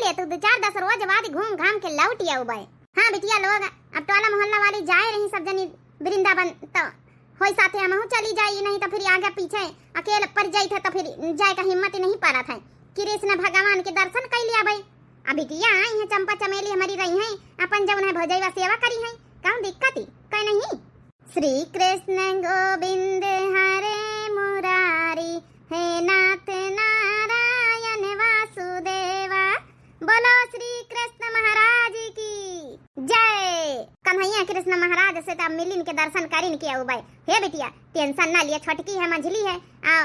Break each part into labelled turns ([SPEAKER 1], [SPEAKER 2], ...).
[SPEAKER 1] ले तू 2-4-10 रोज बाद घूम घाम के लौट आऊ बे। हाँ बिटिया लोग अब टोला मोहल्ला वाली जाए रही सब जनी वृंदावन तो होई साथे हम चली जाई, नहीं तो फिर आगे पीछे अकेले पड़ जाई था तो फिर जाए का हिम्मत नहीं पड़ा था। कृष्ण भगवान के दर्शन कर लिया भाई। अब बिटिया आई है चंपा चमेली हमारी रही है अपन जब उन्हें भजैया सेवा करी है कौन दिक्कत ही कहीं नहीं। श्री कृष्ण गोविंद हरे मुरारी हे नाथ नारायण वासुदेवा, बोलो श्री कृष्ण महाराज की जय। कन्हैया कृष्ण महाराज से तब मिलिन के दर्शन करिन के आऊ भाई। हे बिटिया टेंशन ना लिया, छोटकी है मंझली है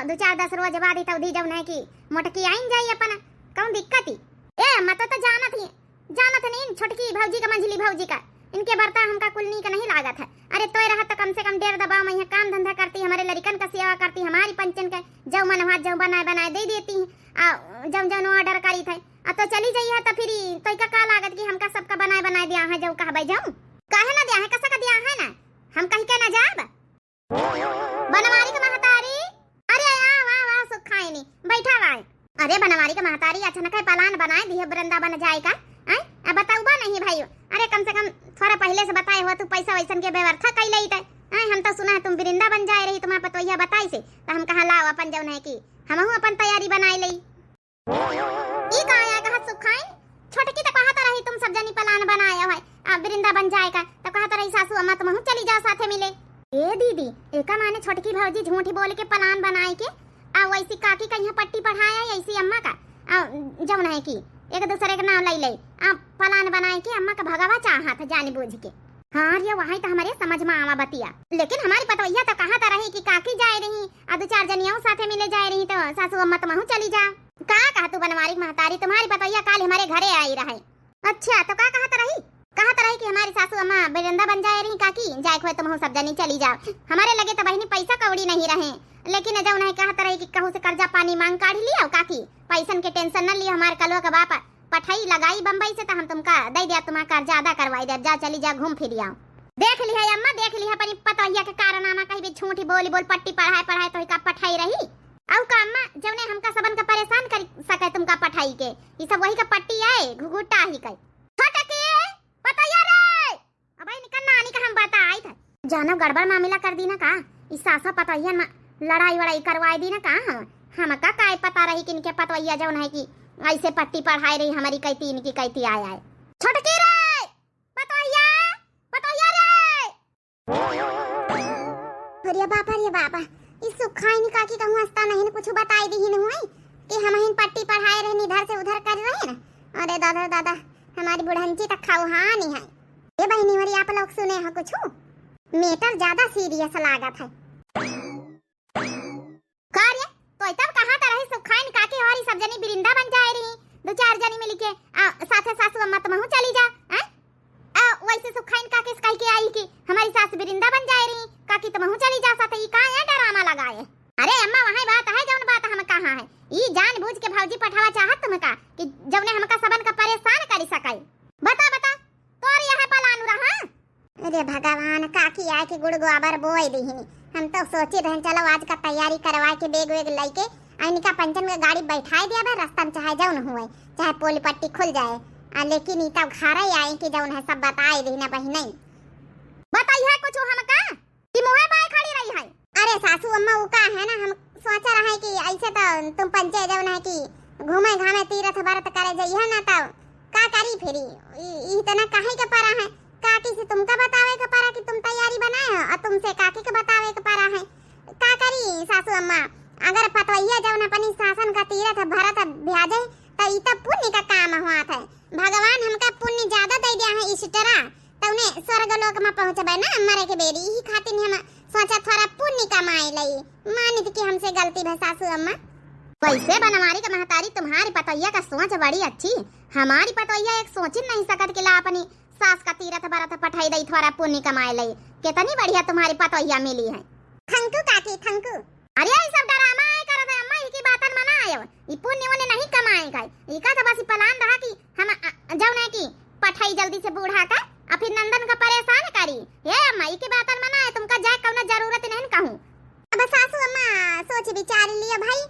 [SPEAKER 1] 2-4-10 रोज बाद तौधी जब है की मोटकी आइन जाई अपन कौन दिक्कत ही। ए मत तो जानत नहीं छोटकी भौजी का मंझली भौजी का इनके बर्ता हमका कुलनी का नहीं लागत है। अरे तो रहा तो कम से कम डेढ़ दबाव में काम धंधा करती, हमारे लड़कन का सेवा करती, हमारी पंचन का जो मन हुआ जो बनाए दे देती है जब जब ऑर्डर करी थे। तो चली जाइए तो फिर तो का लागत कि हमका सबका बनाए दिया है जो कहबे जाऊं काहे ना दिया है कसा का दिया है ना हम कहीं के ना जाब। बनवारी का महतारी अरे वाह सुखाई नहीं बैठा भाई। अरे बनवारी का महतारी अचानक है प्लान बनाए दिए वृंदावन जाए का अब बताऊ बा नहीं भाई। अरे कम से कम थोड़ा पहले से बताए हो तू पैसा वैसन के व्यवस्था कर लई थे। हम तो सुना है तुम वृंदावन जाए रही तुम्हारा पतोहिया बताई से तो हम कहा लाओ अपन जौन है कि हमहू अपन तैयारी बनाई लई। ई का आया कहा सुखाई छोटकी तो कहता रही तुम सब जनी प्लान बनाया है अब वृंदावन जाए का तो कहता रही सासू अम्मा तुम चली जाओ साथे मिले। ए दीदी एका माने छोटकी भौजी झूठी बोल के प्लान बनाए के वैसी काकी का यहाँ पट्टी पढ़ाया ऐसी अम्मा का जौन है कि एक दूसरे का नाम लई प्लान बनाए के अम्मा का भगावा चाहा था जान बूझ के। हाँ ये वही तो हमारे समझ में आवा बतिया, लेकिन हमारी पतोहिया तो कहता रही कि काकी जाए रही 2-4 जनियां साथे मिले जाए रही तो सासू अम्मा तुम चली जा। कहा तू बनवारी महतारी तुम्हारी पतोहिया काल हमारे घरे आई रहे। अच्छा तो का कहता रही कि हमारी सासू अम्मा वृंदावन जाए रही काकी जाए खोए तुम सब जनी चली जाओ। हमारे लगे तो बहनी पैसा कौड़ी नहीं रहे, लेकिन जब उन्हें कहता रही कि कहूँ से कर्जा पानी मांग काढ़ लिया काकी पैसन के टेंशन न लिया। हमारे कलवा का बाप पठाई लगाई बम्बई से तो हम तुमका दे दिया तुम्हारा कर्जा अदा करवाई दे जा चली जा घूम फिर आओ। देख लिया अम्मा देख लिया अपनी पतोहिया के कारनामा कहीं भी झूठी बोली बोल पट्टी पढ़ाए तो का पठाई रही औ का अम्मा जब ने हमका सबन का परेशान कर सके तुमका पठाई के ये सब वही का पट्टी आए घुघुटा ही कई छोटकी पतोहिया रे अब निकल नानी का हम बता आई था जानो गड़बड़ मामला कर दी ना का इस सासा पतोहिया लड़ाई वड़ाई करवाई दी ना का हम का काय पता रही कि इनके पतोहिया जौन है कि ऐसे पट्टी पढ़ाई रही हमारी कहती इनकी कहती आया है छोटकी रे पतोहिया रे अरे बाबा इस सुखाई नि काकी कहूं हस्ता नहीं कुछ बताई दी ही नहीं कि हम हिन पट्टी पढ़ाए रहे इधर से उधर कर रहे ना। अरे दादा हमारी बुढ़ंची तक खाओ हाँ नहीं है ये बहनी हमारी आप लोग सुने हो कुछ मेटर ज्यादा सीरियस लागत है कार्य तो तब कहां रही सुखाई काकी और सब जनी वृंदावन जाए रही 2-4 जनी मिल के साथे सासू अम्मा तुम चली जा वैसे सुखाइन काकी कह के आई कि हमारी सास वृंदावन जाए रही काकी तुम चली जा साथे ई का है डरामा लगाए। अरे अम्मा वहां बात है जौन बात हम कहा है ई जानबूझ के भौजी पठावा चाहत तुम का कि जौने हमका सबन का परेशान करी सकाई। बता तोर यहां पलानु रहा। अरे भगवान काकी आए के गुड़ गोबर बोई दीहिनी हम तो सोचे रहन चलो आज का तैयारी करवा के बैग वेग लेके इनका पंचन में गाड़ी बैठाए दिया बा रास्ता में चाहे जौन हुए चाहे पोल पट्टी खुल जाए लेकिन ई तब घर ही आए कि जौन है सब बताए दी ना बहिनी बताइए कुछ हमका कि मोहे बाय खड़ी रही है। अरे सासू अम्मा वो का है ना हम सोचा रहा है कि ऐसे तो तुम पंचे जौन है कि घूमे घामे तीर्थ व्रत करे जाइए ना तब का करी फिरी इतना काहे के परा है काकी से तुमका बतावे के परा कि तुम तैयारी बनाए हो और तुमसे काकी के बतावे के परा है का करी सासू अम्मा अगर पतवैया जौन अपनी शासन का तीर्थ भरत भेजे तो ई तो पुण्य का काम हुआ था। भगवान हमका पुण्य ज्यादा दे दिया है इस तरह तो उन्हें स्वर्ग लोक में पहुंचबे ना मरे के बेरी ही खातिर हम सोचा थोड़ा पुण्य कमाए लई मानित कि हमसे गलती है सासू अम्मा। वैसे बनवारी का महतारी तुम्हारी पतोहिया का सोच बड़ी अच्छी, हमारी पतोहिया एक सोच नहीं सकत कि ला अपनी सास का तीरथ बरत पठाई दई थोड़ा पुण्य कमाए लई। कितनी बढ़िया तुम्हारी पतोहिया मिली है। थैंक यू काकी थैंक यू। अरे ये सब ड्रामा है करत है अम्मा की बातन मना आयो ई पुण्य वने नहीं कमाए का ई का तो बस प्लान रहा कि हम जौन है कि पठाई जल्दी से बूढ़ा का और फिर नंदन का परेशान करी। ये अम्मा की बातन मना है तुमका जाए कौनो जरूरत नहीं कहूं। अब सासू अम्मा सोच विचार लिया भाई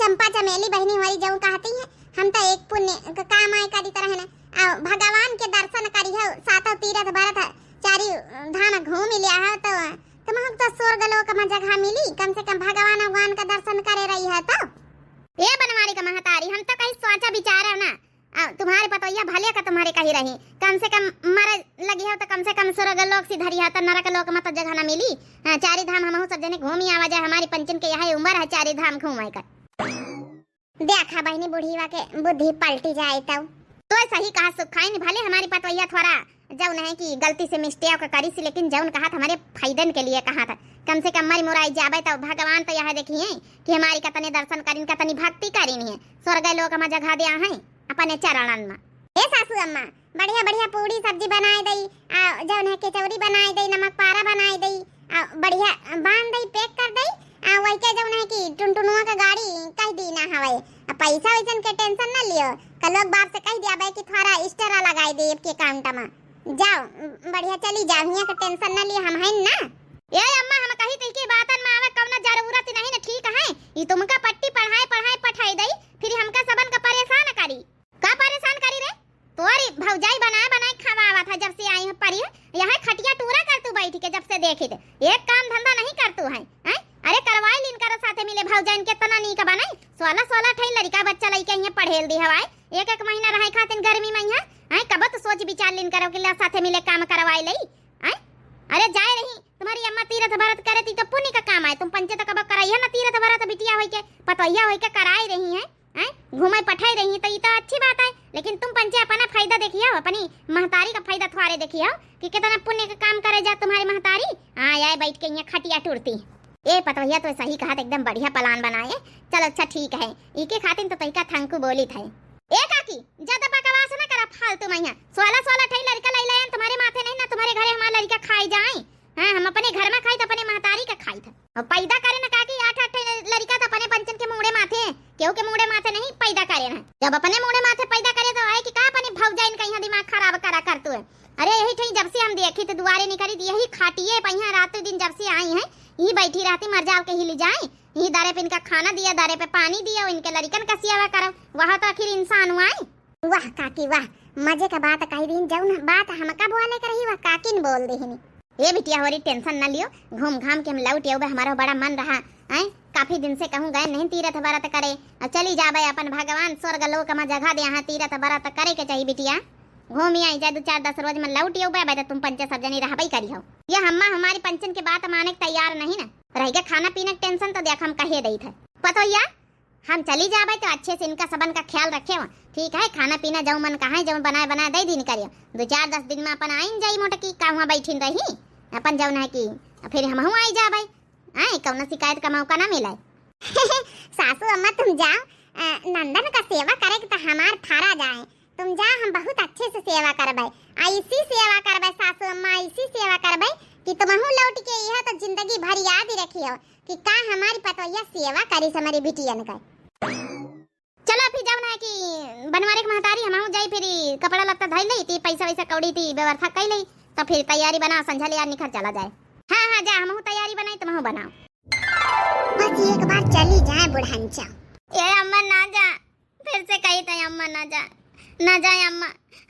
[SPEAKER 1] चंपा चमेली बहनी हमारी जऊ कहती है हम तो एक पुण्य काम आए करी तरह ना भगवान के दर्शन करी हो सातों तीरथ भरत चारी धाम घूम लिया हो तो तुम तो स्वर्ग लोक में जगह मिली कम से कम भगवान का दर्शन करे रही है तो ये बनवारी का महतारी हम तो कहीं सोचा विचार ना तुम्हारे पतोइया भले का तुम्हारे कही रही कम से कम मर लगी हो तो कम से कम स्वर्ग लोक सिधरी है तो नरक लोक में तो जगह न मिली। चारी धाम हम सब जने घूमी आवा जाए हमारी पंचन के यहाँ उम्र है चारी धाम घूमे कर देखा बहनी बुढ़ीवा के बुद्धि पलटी जाए तो सही कहा सुखाइन भले हमारी पतोइया थोड़ा जौन है कि गलती से मिस्टेक करी सी लेकिन जौन कहा था हमारे फायदन के लिए कहा था कम से कम मरी मुराई जाबे तो भगवान तो यह देखिए कि हमारी कतने दर्शन करीन कतनी भक्ति करीन है स्वर्ग लोक में जगह दिया है अपने चरणन में। ए सासू अम्मा बढ़िया बढ़िया पूरी सब्जी बनाए दई जौन है कचौरी बनाए दई नमक पारा बनाए दई बढ़िया बांध दई पैक कर दई वही के जौन है कि टुनटुनुआ का गाड़ी कह दी ना हवे पैसा वैसन के टेंशन न लियो कल लोग बाप से कह दिया भाई कि थोड़ा स्टेरा लगाई दे के काउंटर में जाओ बढ़िया चली जाओ हिया का टेंशन न लियो हम हैं ना। ए अम्मा हम कही तई के बातन में आवे कवना जरूरत नहीं ना ठीक है ई तुमका पट्टी पढ़ाई पठाई दई फिर हमका सबन का परेशान करी का परेशान करी रे तोरी भौजाई बनाए खवावा था जब से आई है परी यहाँ खटिया टूरा कर तू बैठ के जब से देखी थे एक काम धंधा नहीं कर तू है अरे करवाई लिन कर साथे मिले भौजाइन के तना नी का बनाई 16 ठई लड़का बच्चा लइका यहाँ पढ़ेल दी हवाई एक महीना रहे खातिन गर्मी में यहाँ है कब तो सोच विचार लिन करो के साथे मिले काम करवाई लई अरे जाए रही तुम्हारी अम्मा तीरथ भरत करे थी तो पुण्य का काम है तुम पंचे तो कब कराई है ना तीरथ भरत बिटिया होई के पतोइया होई के कराई रही है घुमाई पठाई रही तो ये तो अच्छी बात है लेकिन तुम पंचे अपना फायदा देखिए अपनी महतारी का फायदा थोड़े देखिए कि कितना पुण्य का काम करे जा तुम्हारी महतारी आए बैठ के यहाँ खटिया टूरती ए पतोहिया तो सही कहा एकदम बढ़िया प्लान बनाए चल अच्छा ठीक है इके खातिर तो तैका थंकू बोली थे ए काकी ज्यादा बकवास ना करा फालतू में यहाँ 16 ठई लड़का लाई लायन तुम्हारे माथे नहीं ना तुम्हारे घरे हमारा लड़का खाई जाए हम अपने घर में खाई तो अपने महतारी का खाई था और पैदा करे ना काकी 8 लड़का तो अपने पंचन के मुड़े माथे क्यों के मुड़े माथे नहीं पैदा करे ना जब अपने मुड़े माथे पैदा करे तो आए कि का अपने भौजाइन का यहाँ दिमाग खराब करा करतू है अरे यही ठई जब से हम देखी तो दुआरे नहीं करी यही खाटिए पहिया रात दिन जब से आई है यही बैठी रहती मर जाओ के हिल जाए यही दारे पे इनका खाना दिया दारे पे पानी दिया इनके लड़कन का सेवा करो वहाँ तो आखिर इंसान हुआ है। वाह काकी वाह मजे का बात कही दिन जाऊ ना बात हमका बोले कर रही वह काकी ने बोल दी ये बिटिया हो रही टेंशन न लियो घूम घाम के हम लौट आऊ हमारा बड़ा मन रहा है काफी दिन से कहूँ गए नहीं तीरथ भरत करे चली जाबे अपन भगवान स्वर्ग लोक में जगह दे यहाँ तीरथ भरत करे के चाहिए बिटिया घूम आई जाए 2-4-10 रोज में लौट आऊ बे तुम पंचे सब जनी रहबई करी हो ये हम्मा हमारी पंचन के बात माने तैयार नहीं ना रह गया खाना पीने टेंशन तो देख हम कहे दई थे पतोइया हम चली जाबे तो अच्छे से इनका सबन का ख्याल रखे हो ठीक है खाना पीना जो मन कहा जो बनाए दे दिन करियो 2-4-10 दिन में अपन आइन जाई मोटकी कहवा बैठिन रही अपन जौन है कि फिर हम आई जाबे आई कौन शिकायत का मौका ना मिले सासू अम्मा तुम जाओ नंदन का सेवा करे तो हमार थारा जाए तुम जा हम बहुत अच्छे से सेवा करबे ऐसी सेवा करबे सासू अम्मा ऐसी सेवा करबे कि तुमहु लौट के यह तो जिंदगी भर याद ही रखियो कि का हमारी पतोइया सेवा करी हमारी बिटियन का। चलो फिर जाओ ना कि बनवारे के महतारी हमहु जाई फिर कपड़ा लत्ता धइ लई ती पैसा वैसा कौड़ी ती व्यवस्था कई लई तो फिर तैयारी बना संझल यार निकल चला जाए। हां जा हमहु तैयारी बनाई तुमहु बनाओ बस एक बार चली जाए बुढ़ांचा। ए अम्मा ना जा फिर से कही थे अम्मा ना जाए अम्मा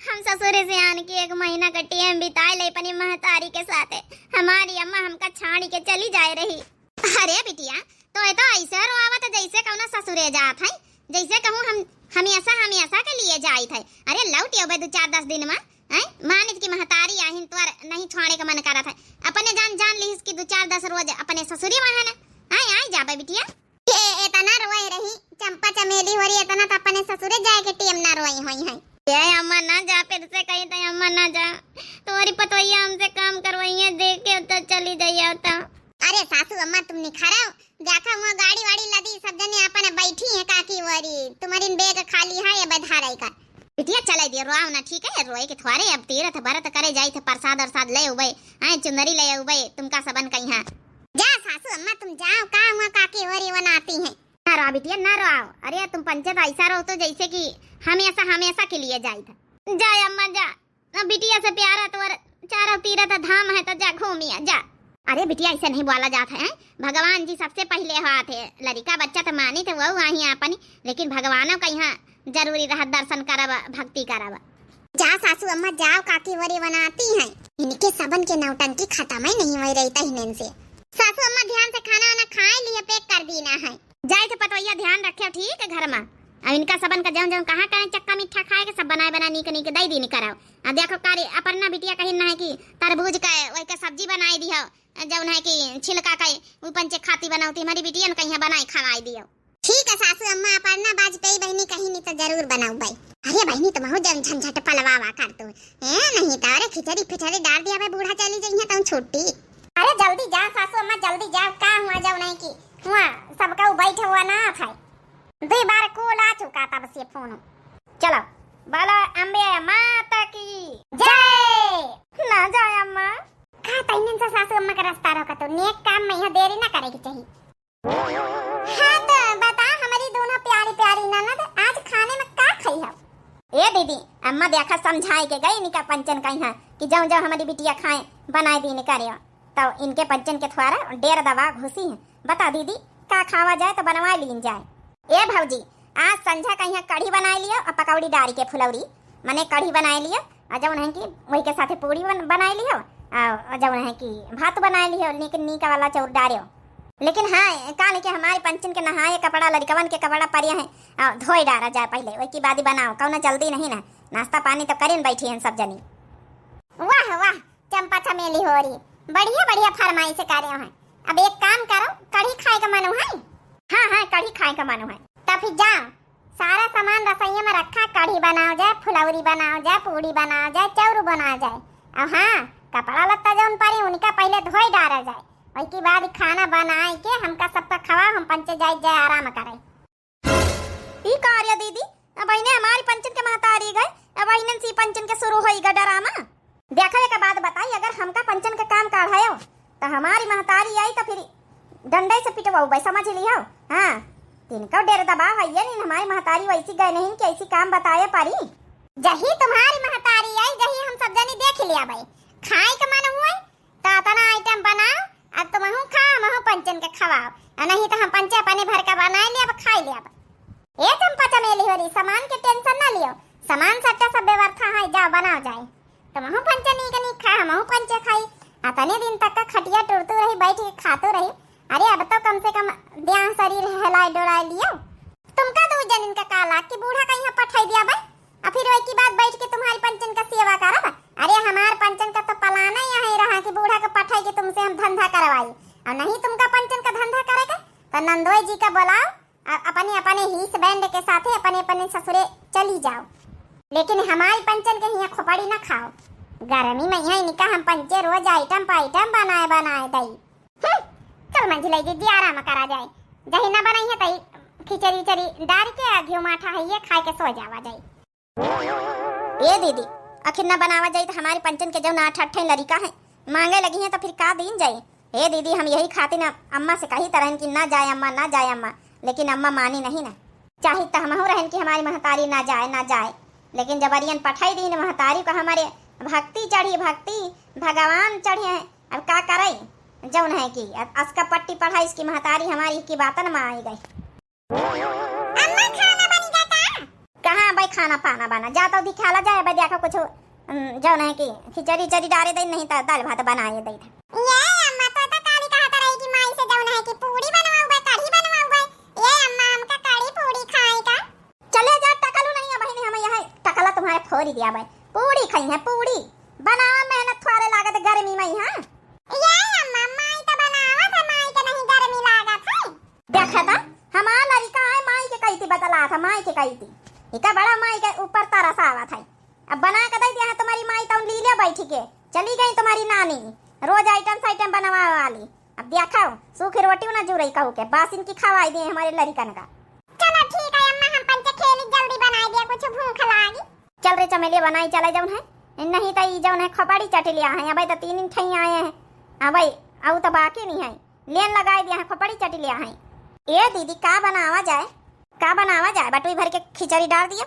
[SPEAKER 1] हम ससुर से आन के 1 महीना का टीएम बिताए ले अपनी महतारी के साथ हमारी अम्मा हमका छाड़ी के चली जाए रही। अरे बिटिया तो ऐसे रोआवत जैसे कौना ससुरे जात है जैसे कहूँ हम हमेशा के लिए जाई थे। अरे लौट आबे 2-4-10 दिन में मानित की महतारी आहिन तो नहीं छोड़े का मन करा था अपने जान ली इसकी 2-4-10 रोज अपने ससुरी वहां ना आई जाबे बिटिया ये इतना रोए रही चंपा चमेली हो रही इतना तो अपने ससुरे जाए के टीएम ना रोई होई है। ये अम्मा ना जा फिर से कही तो अम्मा ना जा तुम्हारी पतोइया हमसे काम करवाई है देख के तो चली जाइए तो। अरे सासू अम्मा तुम निखराओ देखा हुआ गाड़ी वाड़ी लदी सब जने अपने बैठी है काकी वारी तुम्हारी बैग खाली है ये बधाराई का बिटिया चले दिए रोआओ ना ठीक है रोए के थोड़े अब तीरथ भरत करे जाई थे प्रसाद और साथ ले उबे चुंदरी ले उबे तुमका सबन कहीं है जा सासू अम्मा तुम जाओ का हुआ काकी वारी बनाती है ना रो बिटिया ना रोआओ। अरे तुम पंचायत ऐसा रहो तो जैसे कि हमेशा के लिए जाई था जा अम्मा जा बिटिया से प्यारा तो चारों तीरथ धाम है तो जा घूमिया जा। अरे बिटिया ऐसे नहीं बोला जाता है भगवान जी सबसे पहले हाथ है लड़का बच्चा तो मानी थे वो वही अपनी लेकिन भगवानों का यहाँ जरूरी रहा दर्शन करब भक्ति करब। जा सासू अम्मा जाओ, काकी वरी बनाती हैं। इनके सबन के नौटंकी खत्म ही नहीं हो रही तहन से। सासू अम्मा ध्यान से खाना वाना खाए लिए पैक कर देना है। जाए तो पतोइया ध्यान रखे ठीक है घर में। अब इनका सबन का जौन जौन कहाँ करें चक्का मीठा खाए के सब बनाए बना नीक नीक दई दी कराओ। अब देखो कारी अपना बिटिया कहीं ना है कि तरबूज का वही का सब्जी बनाई दियो, जौन है कि छिलका का ऊपर से खाती बनाती हमारी बिटिया ने कहीं बनाई खवाई दियो। ठीक है सासू अम्मा, अपना बाजपेयी बहनी कहीं नहीं तो जरूर बनाऊ भाई। अरे बहनी तुम हो जब झंझट पलवावा कर तू है नहीं तो अरे खिचड़ी फिचड़ी डाल दिया भाई, बूढ़ा चली जाइए तुम छुट्टी। अरे जल्दी जा सासू अम्मा जल्दी जाओ, का हुआ जाओ नहीं की हुआ सबका बैठा हुआ ना था। 2 बार कॉल आ चुका था बस ये फोन। चलो बोलो अम्बे माता की जय। ना जाए अम्मा खा तैनन से सासू अम्मा का रास्ता रोका तो नेक काम में यहाँ देरी ना करेगी चाहिए। हाँ तो बता हमारी दोनों प्यारी प्यारी ननद आज खाने में क्या खाई है? ए दीदी अम्मा देखा समझाई के गई इनका पंचन कहीं कि जाओ जाओ हमारी बिटिया खाए बनाए दी करे तो इनके पंचन के थोड़ा डेर दवा घुसी है। बता दीदी का खावा जाए तो बनवा लीन जाए। ए भौजी आज संझा कहीं कढ़ी बना लियो और पकौड़ी डारी के फुलौरी मने कढ़ी बना लियो और जौन है कि वही के साथे पूरी बना लियो और जौन है कि भात बना लियो लेकिन नीका वाला चौर डारियो। लेकिन हाँ काल के हमारे पंचन के नहाए कपड़ा लड़कवन के कपड़ा परिया है और धोई डारा जाए पहले वही की बाद बनाओ कौन जल्दी नहीं ना नाश्ता पानी तो करें बैठी हैं सब जनी। वाह वाह चंपा चमेली हो रही बढ़िया बढ़िया फरमाइश कार्य है। अब एक काम करो कढ़ी खाए का मन है? हाँ हाँ कढ़ी खाए का मन है तो फिर जाओ सारा सामान रसोई में रखा, कढ़ी बनाओ जाए, फुलौरी बनाओ जाए, पूरी बनाओ जाए, चौरू बनाओ जाए और हाँ कपड़ा लत्ता जौन पड़ी उनका पहले धोई डारा जाए वही की बाद खाना बनाए के हमका सबका खवा हम पंचे जाए जाए आराम करे। ई कार्य दीदी अब इन्हें हमारी पंचन के महतारी गए अब इन्हें सी पंचन के शुरू होईगा डरामा। देखा के बाद बताई अगर हमका पंचन का काम काढ़ायो तो हमारी महतारी आई तो फिर डंडे से पिटवाऊ भाई समझ लियो। हाँ तिनका डेर दबाव है ये नहीं हमारी महतारी वैसी गए नहीं कि ऐसी काम बताए पारी। जही तुम्हारी महतारी आई जही हम सब जनी देख लिया भाई खाए का मन हुआ तो अपना आइटम बनाओ अब तुम खा महू पंचन के खवाओ नहीं तो हम पंचे अपने भर का बना लिया अब खा लिया। ए चंपा चमेली हो रही सामान के टेंशन ना लियो, सामान सट्टा सब व्यवस्था है जाओ बनाओ जाए तुम तो पंचे नहीं खा हम पंचे खाई अतने दिन तक का खटिया टूटती रही बैठ के खाते रही। अरे अब तो कम से कम ध्यान शरीर हिलाए डोलाए लियो। तुमका 2 जन का काला कि बूढ़ा कहीं पठाई दिया भाई और फिर वही की बात बैठ के तुम्हारी पंचन का सेवा करा। अरे हमार पंचन का तो पलाना यहाँ रहा कि बूढ़ा का पठाई के तुमसे हम धंधा करवाई और नहीं तुमका पंचन का धंधा करेगा तो नंदोई जी का बुलाओ और अपने अपने हिस्स बैंड के साथ अपने अपने ससुरे चली जाओ। लेकिन हमारी पंचन के यहाँ खोपड़ी ना खाओ, गर्मी में यहाँ निका हम पंचे रोज आइटम पर आइटम बनाए दई। चल मंझिलाई दीदी आराम करा जाए जही ना बनाई है तई खिचड़ी चरी डाल के घी माठा है ये खाए के सो जावा जाए। ये दीदी आखिर ना बनावा जाए तो हमारी पंचन के जो 8 लड़का है मांगे लगी है तो फिर का दिन जाए। हे दीदी हम यही खाते ना अम्मा से कही तरह की ना जाए अम्मा लेकिन अम्मा मानी नहीं ना चाहे तो हम रहन की हमारी महतारी ना जाए लेकिन जबरियन पठाई दी महतारी को हमारे भक्ति चढ़ी भक्ति भगवान चढ़े हैं अब का करे जौन है कि अस्का पट्टी पढ़ाई इसकी महतारी हमारी की बातन में आई गई। अम्मा खाना बन जाता कहाँ भाई खाना पाना बना जाता दिखाला जाए भाई देखो कुछ जौन है कि खिचड़ी चरी डारे दे नहीं तो दाल भात बनाए दे ये अम्मा तो काली कहता रही कि माई से जौन है कि पूरी बनवाऊ भाई कढ़ी बनवाऊ भाई ये अम्मा हमका कढ़ी पूरी खाए का चले जा टकलू नहीं बहनी हम यहाँ टकला तुम्हारे फोड़ी दिया भाई पूरी खाई है पूरी बना मेहनत थोड़े लागत गर्मी में यहाँ ये अम्मा माई तो बनावा था माई के नहीं गर्मी लागत है देखा था हमारा लड़का है माई के कही थी बतला था माई के कही थी इतना बड़ा माई के ऊपर तरस आवा था अब बना के दे दिया है तुम्हारी माई तो ली ले बैठी के चली गई तुम्हारी नानी रोज आइटम बनवा वाली अब देखा सूखी रोटी ना जुड़ई कहू के बस इनकी खवाई दिए हमारे लड़कन का। चलो ठीक है अम्मा हम पंचे खेली जल्दी बनाई दिया कुछ भूख लागी चल रे चमेली बनाई चले जौन है नहीं तो जौन है खपड़ी चट लिया है अभी तो 3 ठई आए हैं हाँ भाई अब तो बाकी नहीं है लेन लगाए दिया है खपड़ी चट लिया है। ये दीदी का बनावा जाए बटुई भर के खिचड़ी डाल दिया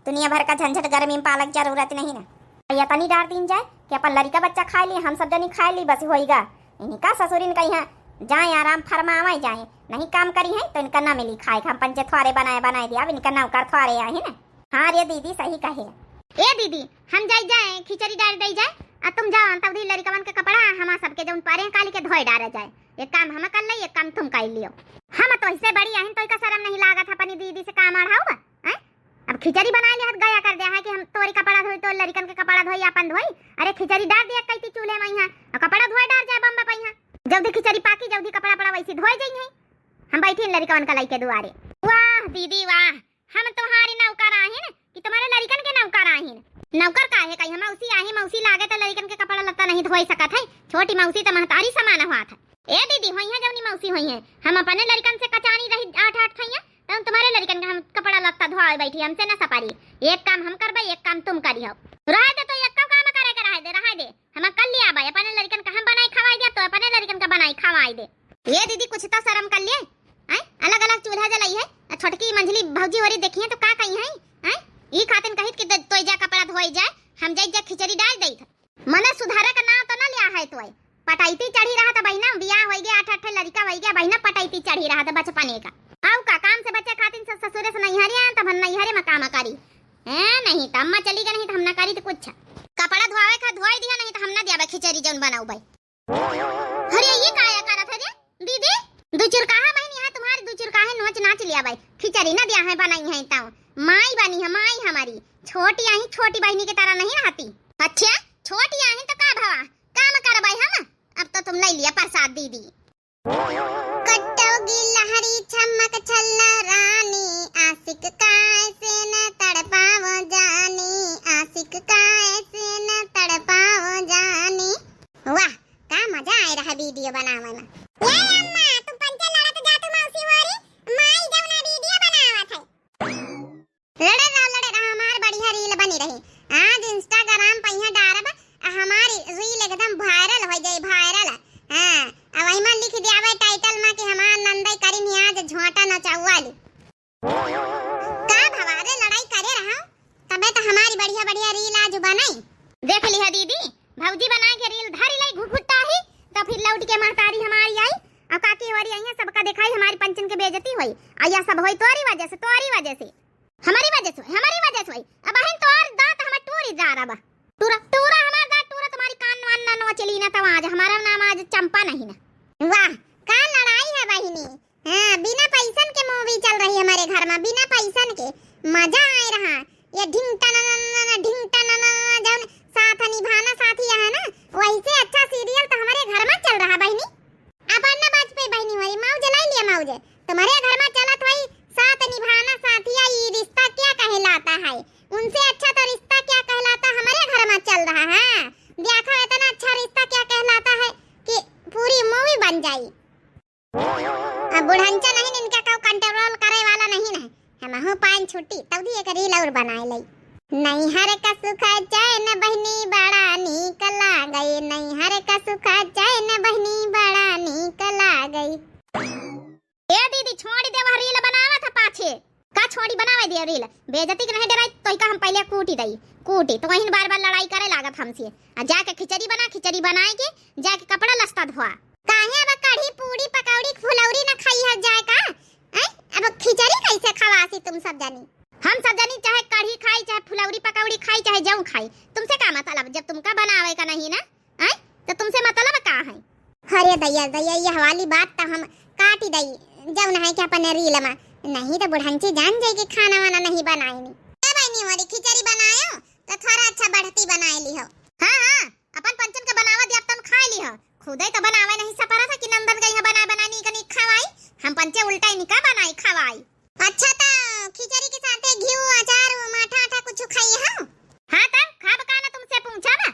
[SPEAKER 1] दुनिया भर का झंझट गर्मी में पालक जरूरत नहीं ना या तनी डाल दी जाए कि अपन लड़का बच्चा खा लिए हम सब जनी खा ली बस होएगा इनका ससुरिन कहीं जाए आराम फरमावे जाए, नहीं काम करी है तो इनका ना मिली खाए। हम पंचे थोड़े बनाए दिया, इनका नौकर थोड़े आए है ना। हाँ रे दीदी सही कहे। ए दीदी हम जाए खिचड़ी डाल दे जाए, आ तुम जाओ तब दी लड़कवन के कपड़ा हम सबके जौन पारे काली के धोए डाले जाए। एक काम हम कर ले, एक काम तुम कर लियो। हम तो इससे बड़ी है तो का शर्म नहीं लागत अपनी दीदी से काम आढ़ाऊगा। अब खिचड़ी बना लिया गया कर दिया है कि हम तोरी कपड़ा धोई तो लड़कन के कपड़ा धोई अपन धोई। अरे खिचड़ी डाल दिया कई चूल्हे में यहाँ और कपड़ा धोए डाल जाए बम्बा पे यहाँ। जल्दी खिचड़ी पाकी जल्दी कपड़ा पड़ा वैसे धोए जाइए। हम बैठे लड़कन का लई के दुआरे। वाह दीदी वाह, हम तुम्हारी नौकर आहिन कि तुम्हारे लड़कन के नौकर आहिन। नौकर का है कहीं हम मौसी आही, मौसी लागे तो लड़कन के कपड़ा लत्ता नहीं धोई सकत है। छोटी मौसी तो महतारी समान हुआ था। ए दीदी होई है जवनी मौसी होई है, हम अपने लड़कन से कचानी रही 8-8 खइया तो तुम्हारे लड़कन का हम कपड़ा लत्ता धोए बैठी, हमसे ना सपारी। एक काम हम करबे एक काम तुम करी हो। रह दे तो एक काम करे के रह दे हम कर लिया भाई। अपने लड़कन का हम बनाई खवाई दे तो अपने लड़कन का बनाई खवाई दे। ये दीदी कुछ तो शर्म कर लिए। अलग अलग चूल्हा जलाई है, छोटकी मंझली भौजी होरी देखी है तो का कही है ई खातिन कहित कि तो जा कपड़ा धोई जाए, हम जा खिचड़ी डाल दई था। मने सुधारे का नाम तो ना लिया है तो पटाईती चढ़ी रहा था बहिना। बियाह हो गया 8-8 लड़का हो गया बहिना, पटाईती चढ़ी रहा था बचपने का। आउ का काम से बच्चे खातिन सब ससुरे से नहीं हरिया तब हम नहीं हरे में काम करी है। नहीं तो अम्मा चली गई, नहीं तो हम ना करी तो कुछ कपड़ा धोवे का धोई दिया, नहीं तो हम ना दिया खिचड़ी जौन बनाऊ भाई। अरे ये काया करत है रे दीदी, दो चुरकाहा बहनी है तुम्हारी, दो चुरकाहे नोच नाच लिया भाई। खिचड़ी ना दिया है बनाई है तो माई बनी है माई हमारी। छोटी आई छोटी बहनी की तरह नहीं रहती। अच्छा छोटी आई तो का भवा काम कर भाई हम। अब तो तुम नहीं लिया प्रसाद दीदी। कटोगी लहरी चमक छल्ला रानी, आशिक का ऐसे न तड़पाओ जानी, आशिक का ऐसे न तड़पाओ जानी। वाह का मजा आ रहा वीडियो बनावे में। ये अम्मा तुम पंचे लड़ा तो जा तुम मौसी वाली माई जवना वीडियो बनावत है। लड़े रहा हमार बढ़िया रील बनी रही। आज इंस्टाग्राम पे यहाँ डारब हमारी रील एकदम वायरल हो जाए वायरल। हां अब वही में लिख दिया है टाइटल में कि हमार नंदई करी नि आज झोंटा नचावाली। का भवारे लड़ाई करे रहा तबे तो हमारी बढ़िया बढ़िया रील आज बनाई। देख ली है दीदी भौजी बना के रील धरी लाई घुघुट्टा ही तो फिर लौट के महतारी हमारी आई और काकी वारी आई सबका दिखाई हमारी पंचन के बेइज्जती हुई। आया सब होई तोरी वजह से हमारी वजह से हुई। अब बहन तो और दांत हम टूरी जा रहा बा टूरा हमार दांत टूरा तुम्हारी कान वान ना नो चली ना तो आज हमारा नाम आज चंपा नहीं ना। वाह का लड़ाई है बहिनी। हां बिना पैसन के मूवी चल रही है हमारे घर में, बिना पैसन के मजा आ रहा। ये ढिंगटा ना जौन साथ निभाना साथी है ना वैसे अच्छा सीरियल तो हमारे घर में चल रहा बहिनी। अपन ना बात पे बहिनी हमारी मौज लाई लिया मौज तुम्हारे घर में चलत वही साथ निभाना साथिया। ये रिश्ता क्या कहलाता है, उनसे अच्छा तो रिश्ता क्या कहलाता हमारे घर में चल रहा है। देखो इतना अच्छा रिश्ता क्या कहलाता है कि पूरी मूवी बन जाई। अब बुढ़ंचा नहीं इनका को कंट्रोल करे वाला नहीं ना। हम हो पान छुट्टी तब भी एक रील और बनाए लई। नहीं हर का सुख चैन बहनी बड़ा नीक लागई, नहीं हर का सुख चैन बहनी बड़ा नीक लागई। ए दीदी छोड़ दे वह रील बनावा था पाछे का छोड़ी बनावे दे रील। बेइज्जती के नहीं डराई तो का हम पहले कूटी तो वहीं बार-बार लड़ाई करे लागत हमसे। आ जाके खिचड़ी बनाए के जाके कपड़ा लस्ता धोआ। काहे अब कढ़ी पूड़ी पकौड़ी फुलौरी ना खाई है जाए का अब खिचड़ी कैसे खवासी तुम सब जानी। हम सब जानी चाहे कढ़ी खाई चाहे फुलौरी पकौड़ी खाई चाहे जऊ खाई, तुमसे का मतलब जब तुमका बनावे का नहीं ना तो तुमसे मतलब का है। अरे दैया ये हवाली बात तो हम काटी दई जब नहीं कि अपन रील में नहीं तो बुढ़ंची जान जाएगी खाना वाना नहीं बनाएनी। ए बहनी हमारी खिचड़ी बनायो तो थोड़ा अच्छा बढ़ती बनाए ली हो। हां अपन पंचन का बनावा दिया तुम खा ली हो, खुद ही तो बनावे नहीं सपरा था कि नंदन गई है बनानी कनी खवाई। हम पंचे उल्टा ही निका बनाई खवाई। अच्छा तो खिचड़ी के साथ घी अचार माठा आटा कुछ खाई हो। हां त खाब का ना तुमसे पूछा बा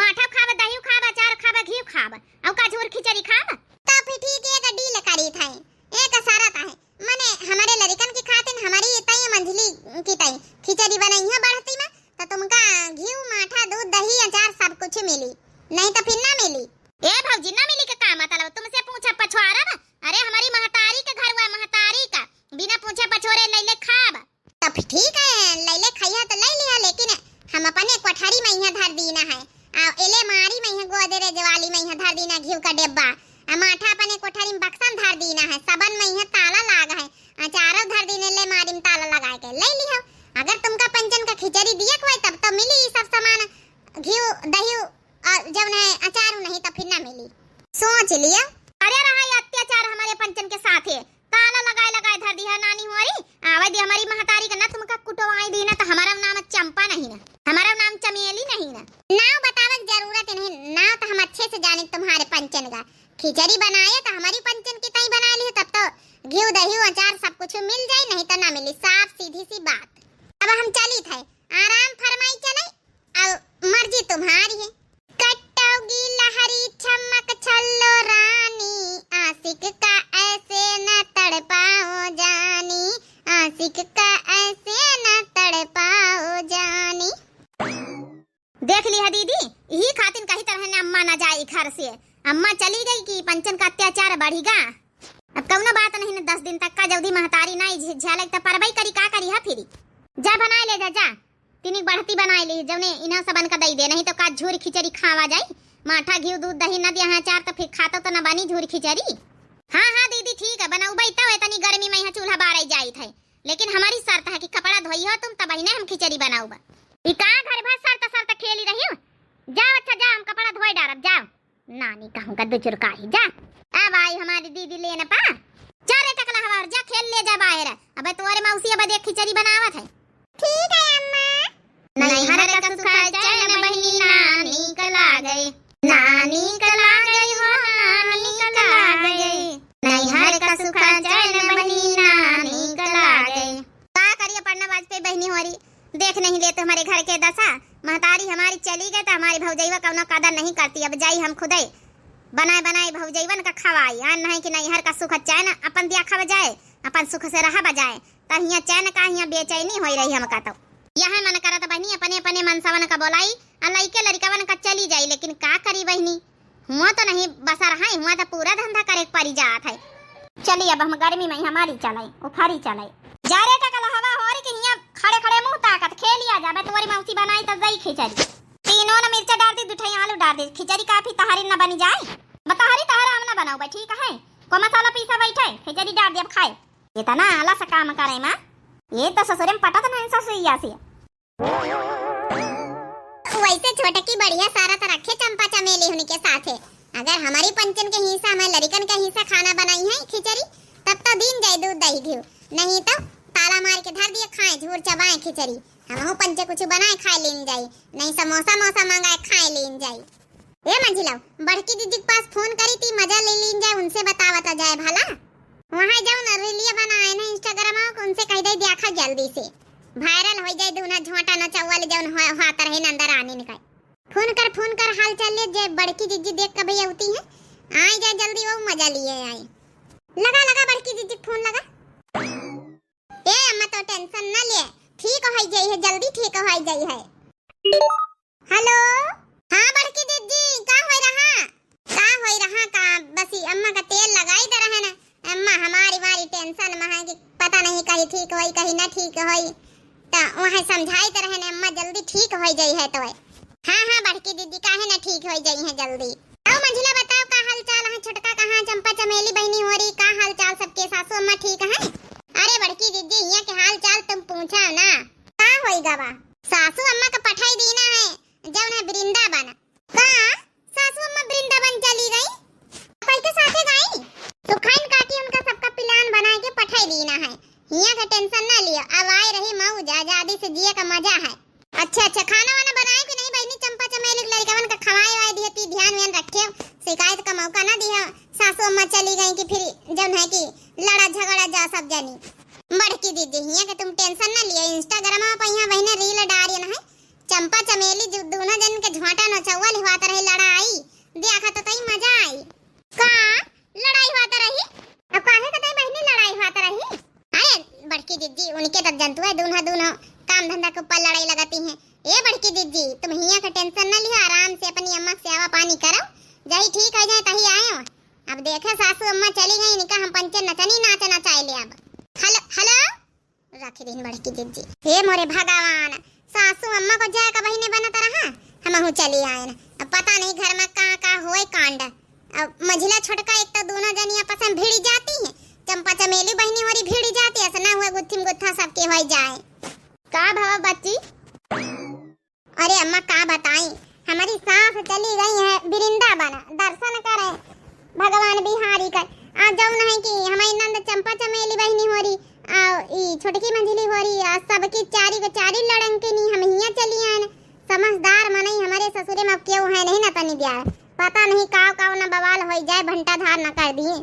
[SPEAKER 1] माठा खाब दही खाब अचार खाब घी खाब और काजूर खिचड़ी खाब तो फिर ठीक एक डील करी थाई। एक शरत है माने हमारे लड़कन की खातिन हमारी तई मंझली की तई खिचड़ी बनाई है बढ़ती में तो तुमका घी माठा दूध दही अचार सब कुछ मिली, नहीं तो फिर ना मिली। ए भौजी ना मिली का मतलब तुमसे पूछा पछवारा ना। अरे हमारी महतारी के घर हुआ महतारी का बिना पूछे पछोरे ले खाब तब ठीक है ले खइया तो ले लिया, लेकिन हम अपने कोठरी में यहाँ धर दीना है आ एले मारी में यहाँ गोदरे जवाली में यहाँ धर दीना घी का डिब्बा माठा अपने कोठरी में बक्सा धर दीना है, सबन में यह ताला लागा है, चारों धर दीने ले मारी में ताला लगा के ले लियो। अगर तुमका पंचन का खिचड़ी दिया कोई तब तो मिली सब सामान, घी दही और जब है अचार नहीं तो फिर ना मिली। सोच लिया। अरे रहा ये अत्याचार हमारे पंचन के साथ है, ताला लगाए लगाए धर दिया नानी हमारी आवे दी हमारी महतारी का ना तुमका कुटवाई दी ना, तो हमारा नाम चंपा नहीं ना, हमारा नाम चमेली नहीं ना। नाव बतावक जरूरत नहीं, नाव तो हम अच्छे से जाने तुम्हारे पंचन का। खिचड़ी बनाए तो हमारी पंचन की तई बना ली, तब तो घी दही अचार सब कुछ मिल जाए, नहीं तो ना मिली। साफ सीधी सी बात। अब हम चली थे, आराम फरमाई चले, अब मर्जी तुम्हारी है। कटोगी लहरी चमक छल्लो रानी, आशिक का ऐसे न तड़पाओ जानी, आशिक का ऐसे न तड़पाओ जानी। देख ली है दीदी, यही खातिर कही तरह ने अम्मा ना जाए घर से। अम्मा चली गई कि पंचन का अत्याचार बढ़ेगा। अब कौनो बात नहीं न, 10 दिन तक का जल्दी महतारी नहीं झलक त परबई करी का करी है फिरी। जा बनाए ले जा, तिनी बढ़ती बनाए ली जवने इना सबन का दई दे, नहीं तो का झूर खिचड़ी खावा जाए। माठा घी दूध दही न दिया है चार तो फिर खाता तो न बनी झूर खिचड़ी। हाँ हाँ दीदी ठीक है, बनाऊ बैठा है, तनी गर्मी में यहाँ चूल्हा बाराई जाई थे, लेकिन हमारी शर्त है कि कपड़ा धोई हो तुम तब ही हम खिचड़ी बनाऊबा। ई का घर भर शर्त खेली रही हो। जाओ अच्छा जाओ, हम कपड़ा धोए डारब, जाओ नानी कहूँगा दुचुरकाही जा। अब आई हमारी दीदी लेने पा, चारे टकला हवार जा खेल ले जा बाहर। अबे तुम्हारे मौसी अब देख खिचड़ी बनावत है। ठीक है अम्मा। नहीं हर का सुख चैन बहिनी नानी कला गए, नानी कला गई हो नानी कला गई, नहीं हर का सुख चैन बहिनी नानी कला गई। का करिए पढ़ना वाजपेयी बहनी होरी, देख नहीं लेते हमारे घर के दशा। महतारी हमारी चली गई तो हमारी भौजैवा कौनो कदर नहीं करती। अब जाई हम खुदे बनाए बनाए भौजैवन का खवाई, आन नहीं कि नहीं हर का सुख चैन अपन दिया खा जाए, अपन सुख से रहा बजाए। तो हिया चैन का हिया बेचैनी हो रही हमका। तो यह मन करत बहनी अपने अपने मनसवन का बोलाई और लइके लड़कवन का चली जाई, लेकिन का करी बहनी, हुआ तो नहीं बसा रहा, हुआ तो पूरा धंधा करे पड़ी जात है। चलिए अब हम गर्मी में हमारी चलाई उखारी चलाई जा रे टकला हवा हो रही कि हिया खड़े खड़े मुंह ताकत खेलिया जाबे। तुम्हारी मौसी बनाई तो गई खिचड़ी, तीनों न मिर्चा डाल दी, दुठई आलू डाल दी, खिचड़ी काफी तहारी न बनी जाए। बताहरी तहरा हम न बनाओ भाई, ठीक है को मसाला पीसा बैठे खिचड़ी डाल दे अब खाए। ये तना आला सा काम करे मां, ये तो ससुरे में पटा तो नहीं ससुरिया से। वैसे छोटकी बढ़िया सारा तो रखे चंपा चमेली उनके साथ है। अगर हमारी पंचन के हिस्सा हमारे लड़कन का हिस्सा खाना बनाई है खिचड़ी, तब तो दिन जाए दूध दही घी, नहीं तो ताला मार के धर दिए खाए झूर चबाए खिचड़ी। हम पंचे कुछ बनाए खाए लेन जाए, नहीं समोसा मोसा मंगाए खाए लेन जाए। ए मंजिला बड़की दीदी के पास फोन करी थी, मजा ले लेन जाए, उनसे बतावता जाए भला। वहां जाओ ना रीलिया बनाए ना इंस्टाग्राम में, उनसे कह दे देखा जल्दी से वायरल हो जाए, दूना झोंटा न चौवाले जौन होता रहे अंदर आने निकाय। फोन कर हाल चाल ले जे बड़की दीदी देख के भैया होती है, आए जाए जल्दी, वो मजा लिए आए। लगा बड़की दीदी फोन लगा। ए अम्मा तो टेंशन न ले, ठीक हो जाई है, जल्दी ठीक हो जाई है। हेलो हां बड़की दीदी का होई रहा का बस अम्मा का तेल लगाई दे रहे ना। अम्मा हमारी टेंशन में है कि पता नहीं कहीं ठीक होई कहीं ना ठीक होई, तो वहां समझाई दे रहे ना अम्मा जल्दी ठीक हो जाई है। तो हां बड़की दीदी काहे ना ठीक हो जाई है जल्दी। आओ मंजिला बताओ का हाल चाल है, छोटका कहां, चंपा चमेली बहनी हो रही का हाल चाल सबके, सासू अम्मा ठीक है? अरे बड़की दीदी यहाँ के हाल चाल तुम पूछा ना, का होइगा बा? सासू अम्मा का पठाई दीना है जब है वृंदावन का, सासू अम्मा वृंदावन चली गई, कल के साथे गई सुखाइन काटी उनका सबका प्लान बना के पठाई दीना है। यहाँ का टेंशन ना लियो, अब आए रही मौज आजादी से जिए का मजा है। अच्छा खाना वाना बनाए कि नहीं बहनी, चंपा चमेली लड़कवन का खवाए वाए दिए ती, ध्यान रखे, शिकायत का मौका ना दिया। सासू अम्मा चली गई कि फिर जब है कि लड़ा झगड़ा जा सब जानी। बड़की दीदी हिया के तुम टेंशन ना लियो, इंस्टाग्राम पे यहाँ बहने रील डाल रही है, चंपा चमेली जो दोनों जन के झोंटा नचौवा लिवात रही, लड़ाई देखा तो कई मजा आई। का लड़ाई होता रही, अब काहे कतई बहनी लड़ाई होता रही? अरे बड़की दीदी उनके तक जंतु है, दोनों काम धंधा के ऊपर लड़ाई लगाती हैं। ए बड़की दीदी तुम हिया का टेंशन ना लियो, आराम से अपनी अम्मा से सेवा पानी करो, जही ठीक हो जाए तही आए। अब देखे सासू अम्मा चली गई, निका हम पंचे नचनी नाचना चाहिए। अब हेलो रखी दिन बड़की दीदी, हे मोरे भगवान, सासू अम्मा को जाए का बहिने बनता रहा, हम चली आए। अब पता नहीं घर में का होए कांड, अब मझिला छोटका एक तो दोनों जनी आपस में भिड़ी जाती है, चंपा चमेली बहनी होरी भिड़ी जाती है, ऐसा ना हुआ गुत्थिम गुत्था सबके हो जाए। का भाव बच्ची? अरे अम्मा का बताई, हमारी सास चली गई है वृंदावन दर्शन करे भगवान बिहारी का। आज जाऊ नहीं कि हमारी नंद चंपा चमेली बहनी होरी आ ई छोटकी मंझली होरी आ सबकी चारी लड़ंके नी हम हिया चली आए। समझदार मनई हमारे ससुरे में क्यों है नहीं ना तनी ब्याह, पता नहीं काव ना बवाल हो जाए भंटा धार न कर दिए।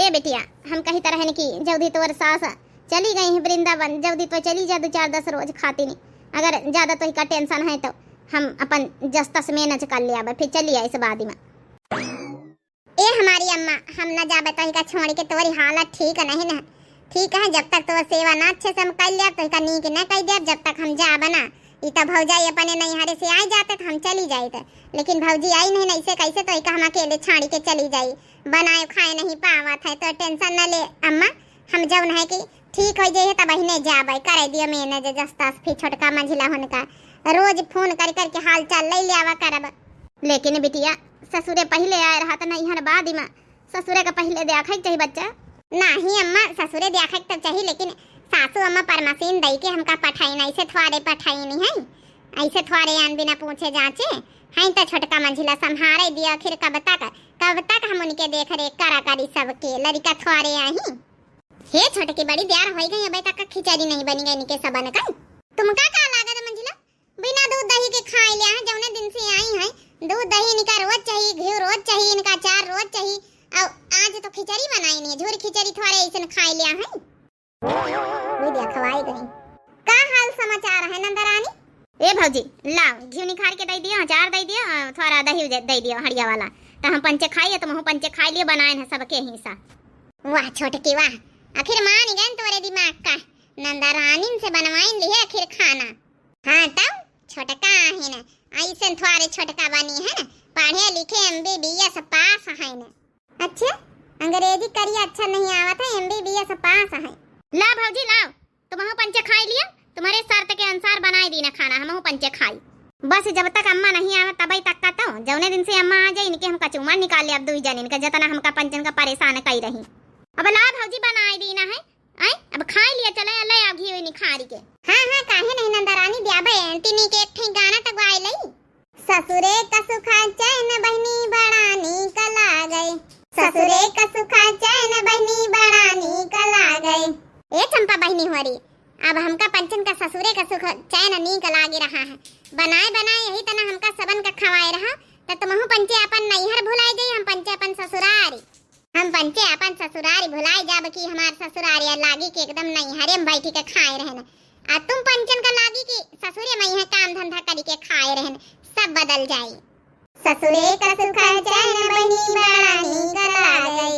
[SPEAKER 1] ए बेटिया हम कही तरह की जल्दी तोर सास चली गई है वृंदावन, जल्दी तो चली जा 2-4-10 रोज खाती नहीं, अगर ज्यादा तो का टेंशन है तो हम अपन जस्तस मैनेज कर लिया फिर चली आई इस बादी में। ए हमारी अम्मा हम न जाबे तो का छोड़ के तोरी हालत ठीक नहीं ना, ठीक है जब तक तो सेवा ना अच्छे से हम कर लिया तो का नीक न कर दिया, जब तक हम जा बना इता भौजाई अपने नैहरे से आई जाते तो हम चली जाई थे, लेकिन भौजी आई नहीं ना इसे कैसे तो हम अकेले छाड़ी के चली जाई, बनाए खाए नहीं पावा था तो टेंशन न ले अम्मा, हम जब है कि ठीक हो जाए तब बहने जाबे कर दियो मैंने जे जस्तास फिर छोटका मंझिला होने का रोज फोन कर करके हाल चाल ले लियावा करब। लेकिन बिटिया ससुरे पहले आए रहा तो नैहर बाद में ससुरे का पहले देखा चाहिए बच्चा। नहीं अम्मा ससुरे देखा तब चाहिए, लेकिन सासू अम्मा परमसीन दई के हमका पठाई नहीं से थवारे पठाई नहीं है, ऐसे थवारे आन बिना पूछे जाचे हैं तो छोटका मंझिला संभारे दिया आखिर कब तक हम उनके देख रेख करा करी सबके लड़का थवारे आई। हे छोटकी बड़ी देर हो गई अबे तक खिचड़ी नहीं बनी गई इनके सबन का। तुमका का लागत मंझिला बिना दूध दही के खाए लिया है, जौने दिन से आई है दूध दही इनका रोज चाहिए, घी रोज चाहिए, इनका चार रोज चाहिए, और आज तो खिचड़ी बनाई नहीं, झूर खिचड़ी थोड़े ऐसे खाए लिया है। वो देखवाई गई का हाल समाचार है नंदरानी? ए भौजी लाओ घी निखार के दे दियो, अचार दे दियो, थोड़ा दही दे दियो हड़िया वाला, तो हम पंचे खाइए तो हम पंचे खाई लिए बनाए हैं सबके हिस्सा। वाह छोटकी वाह, आखिर मान गए तोरे दिमाग का, नंदरानी से बनवाइन लिए आखिर खाना। हाँ तब छोटका है ना ऐसे थोड़े छोटका बनी है ना, पढ़े लिखे MBBS पास है ना। अच्छा अंग्रेजी करिए अच्छा नहीं आवत है, MBBS पास है। ला भौजी लाओ तुम पंचे खाई लिया, तुम्हारे शर्त के अनुसार बनाई दी ना खाना, हम पंचे खाई बस जब तक अम्मा नहीं आवे तब तक का तो जौने दिन से अम्मा आ जाए इनके हम कचुमा निकाल लिया, अब 2 जन इनका जितना हमका पंचन का परेशान कई रही। अब ला भौजी बनाई दी ना है आई, अब खाई लिया चले ले आ घी निखारी के। हां काहे नहीं नंदरानी ब्याबे तिनी के एक ठे गाना तक गाय लई, ससुरे का सुखा चैन बहनी बड़ा नीक लागे, ससुरे का सुखा चैन बहनी बड़ा नीक लागे। ए चंपा बहनी होरी अब हमका पंचन का ससुरे का सुख चैन नीक लागे रहा है, बनाए यही तना हमका सबन का खवाए रहा, त तुमहु पंचे अपन नैहर भुलाए गई, हम पंचे अपन ससुरारी, हम पंचे अपन ससुरारी भुलाए जाब कि हमार ससुरारी लागी के एकदम नैहरे में बैठी के खाए रहन, आ तुम पंचन का लागी कि ससुरे में यहाँ काम धंधा करी के खाए रहन, सब बदल जाई। ससुरे का सुख चैन बहनी बड़ा नीक लागे।